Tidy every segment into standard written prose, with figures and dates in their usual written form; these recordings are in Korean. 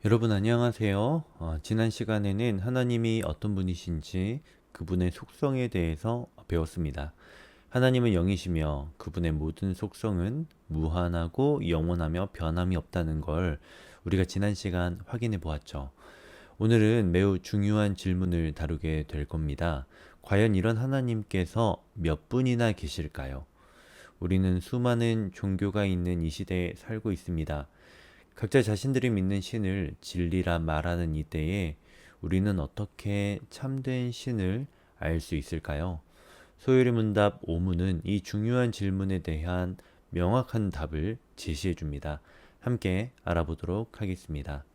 여러분 안녕하세요. 지난 시간에는 하나님이 어떤 분이신지 그분의 속성에 대해서 배웠습니다. 하나님은 영이시며 그분의 모든 속성은 무한하고 영원하며 변함이 없다는 걸 우리가 지난 시간 확인해 보았죠. 오늘은 매우 중요한 질문을 다루게 될 겁니다. 과연 이런 하나님께서 몇 분이나 계실까요? 우리는 수많은 종교가 있는 이 시대에 살고 있습니다. 각자 자신들이 믿는 신을 진리라 말하는 이때에 우리는 어떻게 참된 신을 알 수 있을까요? 소요리 문답 5문은 이 중요한 질문에 대한 명확한 답을 제시해 줍니다. 함께 알아보도록 하겠습니다.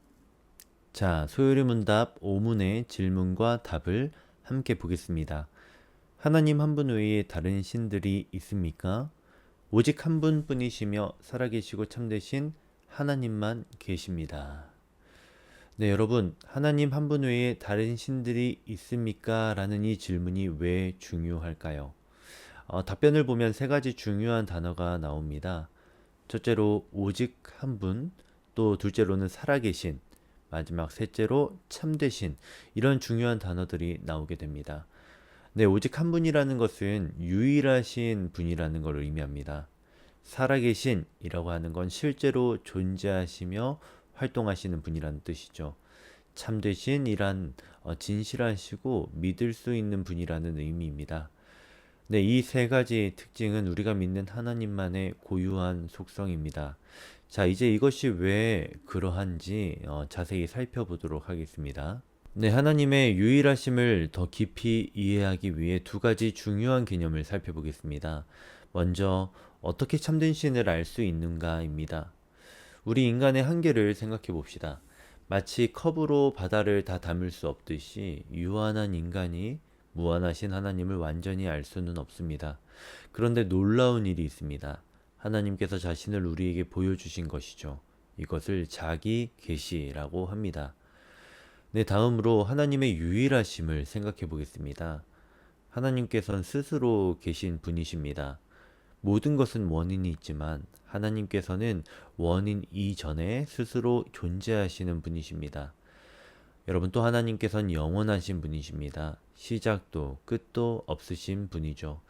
자, 소요리 문답 5문의 질문과 답을 함께 보겠습니다. 하나님 한 분 외에 다른 신들이 있습니까? 오직 한 분뿐이시며 살아계시고 참되신 하나님만 계십니다. 네, 여러분, 하나님 한 분 외에 다른 신들이 있습니까? 라는 이 질문이 왜 중요할까요? 답변을 보면 세 가지 중요한 단어가 나옵니다. 첫째로 오직 한 분, 또 둘째로는 살아계신, 마지막 셋째로 참되신, 이런 중요한 단어들이 나오게 됩니다. 네, 오직 한 분이라는 것은 유일하신 분이라는 걸 의미합니다. 살아계신이라고 하는 건 실제로 존재하시며 활동하시는 분이라는 뜻이죠. 참되신이란 진실하시고 믿을 수 있는 분이라는 의미입니다. 네, 이 세 가지 특징은 우리가 믿는 하나님만의 고유한 속성입니다. 자, 이제 이것이 왜 그러한지 자세히 살펴보도록 하겠습니다. 네, 하나님의 유일하심을 더 깊이 이해하기 위해 두 가지 중요한 개념을 살펴보겠습니다. 먼저, 어떻게 참된 신을 알 수 있는가입니다. 우리 인간의 한계를 생각해 봅시다. 마치 컵으로 바다를 다 담을 수 없듯이 유한한 인간이 무한하신 하나님을 완전히 알 수는 없습니다. 그런데 놀라운 일이 있습니다. 하나님께서 자신을 우리에게 보여주신 것이죠. 이것을 자기 계시라고 합니다. 네, 다음으로 하나님의 유일하심을 생각해 보겠습니다. 하나님께서는 스스로 계신 분이십니다. 모든 것은 원인이 있지만 하나님께서는 원인 이전에 스스로 존재하시는 분이십니다. 여러분, 또 하나님께서는 영원하신 분이십니다. 시작도 끝도 없으신 분이죠.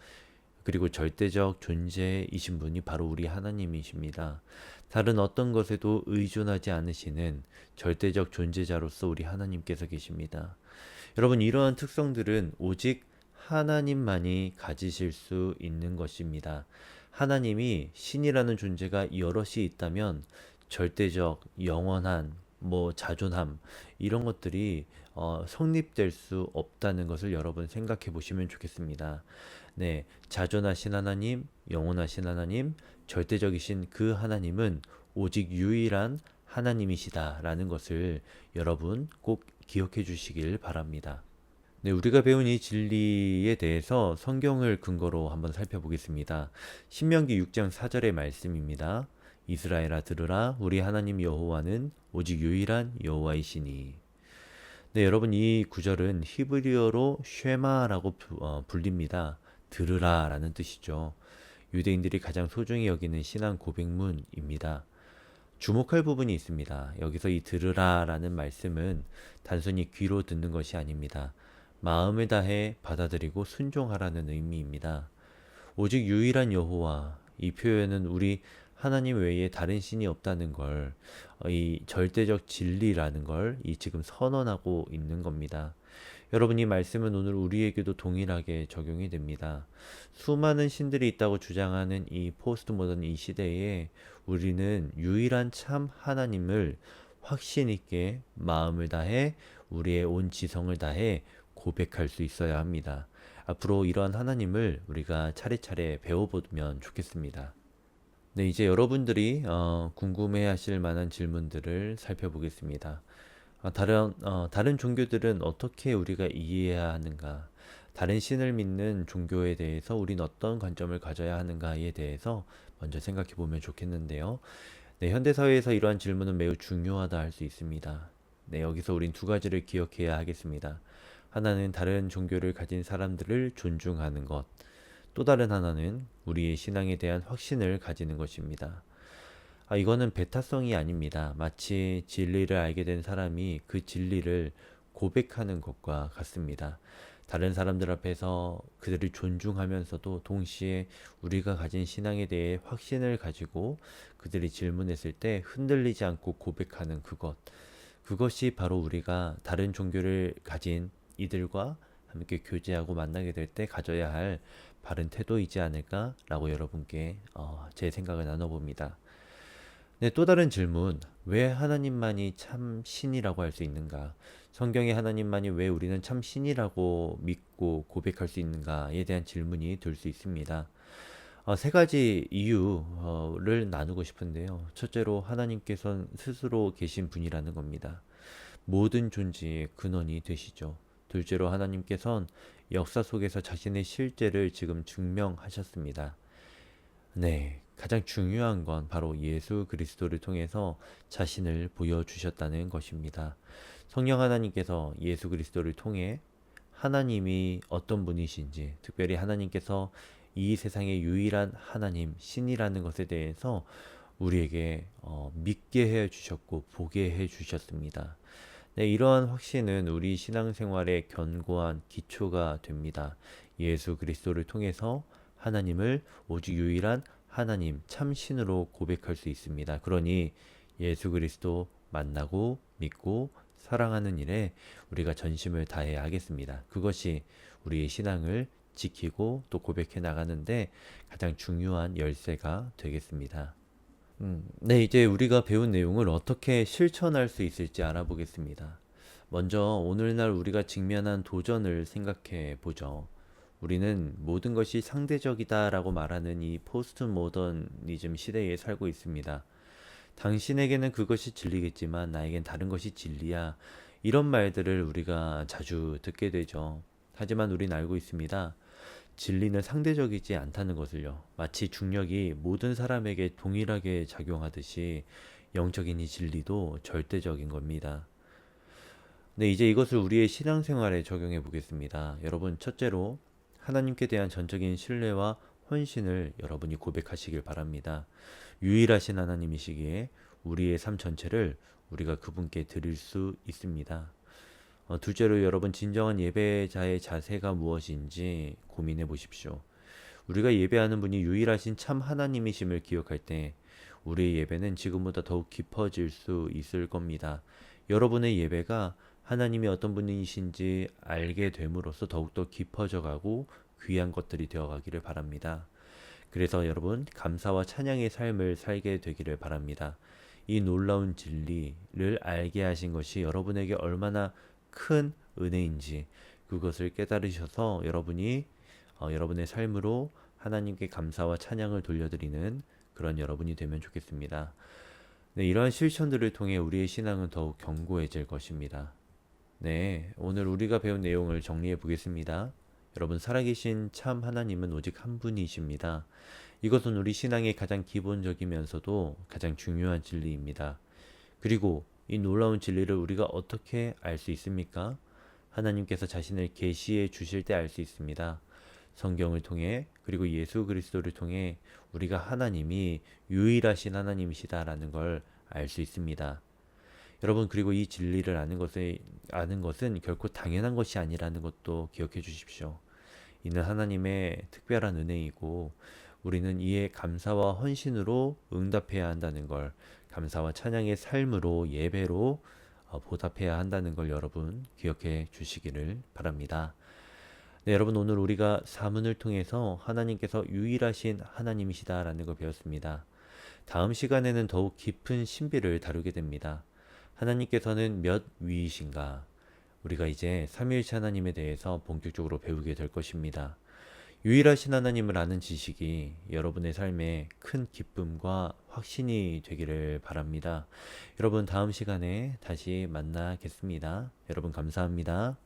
그리고 절대적 존재이신 분이 바로 우리 하나님이십니다. 다른 어떤 것에도 의존하지 않으시는 절대적 존재자로서 우리 하나님께서 계십니다. 여러분, 이러한 특성들은 오직 하나님만이 가지실 수 있는 것입니다. 하나님이 신이라는 존재가 여럿이 있다면 절대적, 영원한, 자존함, 이런 것들이 성립될 수 없다는 것을 여러분 생각해 보시면 좋겠습니다. 네, 자존하신 하나님, 영원하신 하나님, 절대적이신 그 하나님은 오직 유일한 하나님이시다라는 것을 여러분 꼭 기억해 주시길 바랍니다. 네, 우리가 배운 이 진리에 대해서 성경을 근거로 한번 살펴보겠습니다. 신명기 6장 4절의 말씀입니다. 이스라엘아 들으라, 우리 하나님 여호와는 오직 유일한 여호와이시니. 네, 여러분, 이 구절은 히브리어로 쉐마라고 불립니다. 들으라 라는 뜻이죠. 유대인들이 가장 소중히 여기는 신앙 고백문입니다. 주목할 부분이 있습니다. 여기서 이 들으라 라는 말씀은 단순히 귀로 듣는 것이 아닙니다. 마음을 다해 받아들이고 순종하라는 의미입니다. 오직 유일한 여호와, 이 표현은 우리 하나님 외에 다른 신이 없다는 걸, 이 절대적 진리라는 걸 이 지금 선언하고 있는 겁니다. 여러분, 이 말씀은 오늘 우리에게도 동일하게 적용이 됩니다. 수많은 신들이 있다고 주장하는 이 포스트 모던 이 시대에 우리는 유일한 참 하나님을 확신 있게 마음을 다해 우리의 온 지성을 다해 고백할 수 있어야 합니다. 앞으로 이러한 하나님을 우리가 차례차례 배워보면 좋겠습니다. 네, 이제 여러분들이 궁금해 하실 만한 질문들을 살펴보겠습니다. 다른 종교들은 어떻게 우리가 이해해야 하는가? 다른 신을 믿는 종교에 대해서 우린 어떤 관점을 가져야 하는가에 대해서 먼저 생각해 보면 좋겠는데요. 네, 현대사회에서 이러한 질문은 매우 중요하다 할 수 있습니다. 네, 여기서 우린 두 가지를 기억해야 하겠습니다. 하나는 다른 종교를 가진 사람들을 존중하는 것. 또 다른 하나는 우리의 신앙에 대한 확신을 가지는 것입니다. 이거는 배타성이 아닙니다. 마치 진리를 알게 된 사람이 그 진리를 고백하는 것과 같습니다. 다른 사람들 앞에서 그들을 존중하면서도 동시에 우리가 가진 신앙에 대해 확신을 가지고 그들이 질문했을 때 흔들리지 않고 고백하는 그것. 그것이 바로 우리가 다른 종교를 가진 이들과 함께 교제하고 만나게 될 때 가져야 할 바른 태도이지 않을까라고 여러분께 제 생각을 나눠봅니다. 네, 또 다른 질문. 왜 하나님만이 참 신이라고 할 수 있는가? 성경의 하나님만이 왜 우리는 참 신이라고 믿고 고백할 수 있는가에 대한 질문이 들 수 있습니다. 세 가지 이유를 나누고 싶은데요. 첫째로 하나님께서는 스스로 계신 분이라는 겁니다. 모든 존재의 근원이 되시죠. 둘째로 하나님께서는 역사 속에서 자신의 실제를 지금 증명하셨습니다. 네, 가장 중요한 건 바로 예수 그리스도를 통해서 자신을 보여주셨다는 것입니다. 성령 하나님께서 예수 그리스도를 통해 하나님이 어떤 분이신지, 특별히 하나님께서 이 세상의 유일한 하나님, 신이라는 것에 대해서 우리에게 믿게 해 주셨고 보게 해 주셨습니다. 네, 이러한 확신은 우리 신앙생활의 견고한 기초가 됩니다. 예수 그리스도를 통해서 하나님을 오직 유일한 하나님, 참신으로 고백할 수 있습니다. 그러니 예수 그리스도 만나고 믿고 사랑하는 일에 우리가 전심을 다해야 하겠습니다. 그것이 우리의 신앙을 지키고 또 고백해 나가는데 가장 중요한 열쇠가 되겠습니다. 네, 이제 우리가 배운 내용을 어떻게 실천할 수 있을지 알아보겠습니다. 먼저 오늘날 우리가 직면한 도전을 생각해 보죠. 우리는 모든 것이 상대적이다라고 말하는 이 포스트 모더니즘 시대에 살고 있습니다. 당신에게는 그것이 진리겠지만 나에겐 다른 것이 진리야. 이런 말들을 우리가 자주 듣게 되죠. 하지만 우린 알고 있습니다. 진리는 상대적이지 않다는 것을요. 마치 중력이 모든 사람에게 동일하게 작용하듯이 영적인 이 진리도 절대적인 겁니다. 네, 이제 이것을 우리의 신앙생활에 적용해 보겠습니다. 여러분, 첫째로 하나님께 대한 전적인 신뢰와 헌신을 여러분이 고백하시길 바랍니다. 유일하신 하나님이시기에 우리의 삶 전체를 우리가 그분께 드릴 수 있습니다. 둘째로 여러분 진정한 예배자의 자세가 무엇인지 고민해 보십시오. 우리가 예배하는 분이 유일하신 참 하나님이심을 기억할 때 우리의 예배는 지금보다 더욱 깊어질 수 있을 겁니다. 여러분의 예배가 하나님이 어떤 분이신지 알게 됨으로써 더욱더 깊어져 가고 귀한 것들이 되어 가기를 바랍니다. 그래서 여러분 감사와 찬양의 삶을 살게 되기를 바랍니다. 이 놀라운 진리를 알게 하신 것이 여러분에게 얼마나 큰 은혜인지 그것을 깨달으셔서 여러분이 여러분의 삶으로 하나님께 감사와 찬양을 돌려드리는 그런 여러분이 되면 좋겠습니다. 네, 이러한 실천들을 통해 우리의 신앙은 더욱 견고해질 것입니다. 네, 오늘 우리가 배운 내용을 정리해 보겠습니다. 여러분, 살아계신 참 하나님은 오직 한 분이십니다. 이것은 우리 신앙의 가장 기본적이면서도 가장 중요한 진리입니다. 그리고 이 놀라운 진리를 우리가 어떻게 알 수 있습니까? 하나님께서 자신을 계시해 주실 때 알 수 있습니다. 성경을 통해 그리고 예수 그리스도를 통해 우리가 하나님이 유일하신 하나님이시다라는 걸 알 수 있습니다. 여러분, 그리고 이 진리를 아는 것은 결코 당연한 것이 아니라는 것도 기억해 주십시오. 이는 하나님의 특별한 은혜이고 우리는 이에 감사와 헌신으로 응답해야 한다는 걸, 감사와 찬양의 삶으로 예배로 보답해야 한다는 걸 여러분 기억해 주시기를 바랍니다. 네, 여러분, 오늘 우리가 사문을 통해서 하나님께서 유일하신 하나님이시다라는 걸 배웠습니다. 다음 시간에는 더욱 깊은 신비를 다루게 됩니다. 하나님께서는 몇 위이신가? 우리가 이제 삼위일체 하나님에 대해서 본격적으로 배우게 될 것입니다. 유일하신 하나님을 아는 지식이 여러분의 삶에 큰 기쁨과 확신이 되기를 바랍니다. 여러분, 다음 시간에 다시 만나겠습니다. 여러분, 감사합니다.